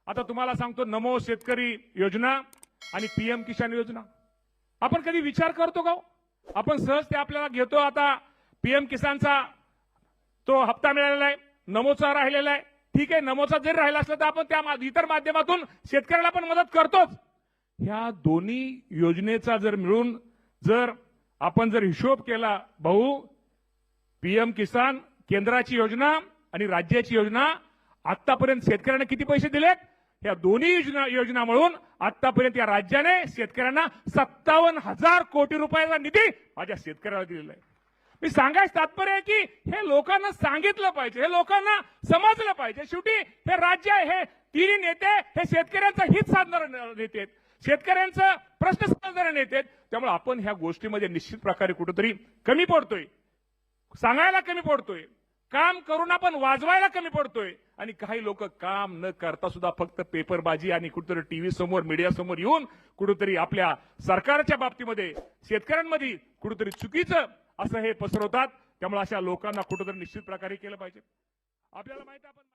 आता तुम्हाला सांगतो, नमो शेतकरी योजना आणि पीएम किसान योजना आपण कधी विचार करतो का? आपण सहज ते आपल्याला घेतो. आता पीएम किसानचा तो हप्ता मिळालेला आहे, नमोचा राहिलेला आहे. ठीक आहे, नमोचा जरी राहिला असला तर आपण त्या इतर माध्यमातून शेतकऱ्याला पण मदत करतोच. ह्या दोन्ही योजनेचा जर मिळून जर आपण जर हिशोब केला, भाऊ, पीएम किसान केंद्राची योजना आणि राज्याची योजना आतापर्यंत शेतकऱ्यांना किती पैसे दिलेत? या दोन्ही योजना मिळून आतापर्यंत या राज्याने शेतकऱ्यांना 57,000 कोटी रुपयाचा निधी माझ्या शेतकऱ्याला दिलेला आहे. मी सांगायचं तात्पर्य आहे की हे लोकांना सांगितलं पाहिजे, हे लोकांना समजलं पाहिजे. शेवटी हे राज्य आहे, हे तिन्ही नेते हे शेतकऱ्यांचं हित साधणारे नेते आहेत, शेतकऱ्यांचं प्रश्न समजणारे नेते आहेत. त्यामुळे आपण ह्या गोष्टीमध्ये निश्चित प्रकारे कुठेतरी कमी पडतोय, सांगायला कमी पडतोय, काम करून आपण वाजवायला कमी पडतोय. आणि काही लोक काम न करता सुद्धा फक्त पेपरबाजी आणि कुठेतरी टीव्ही समोर मीडिया समोर येऊन कुठेतरी आपल्या सरकारच्या बाबतीमध्ये शेतकऱ्यांमध्ये कुठेतरी चुकीचं असं हे पसरवतात. त्यामुळे अशा लोकांना कुठेतरी निश्चित प्रकारे केलं पाहिजे. आपल्याला माहिती आहे आपण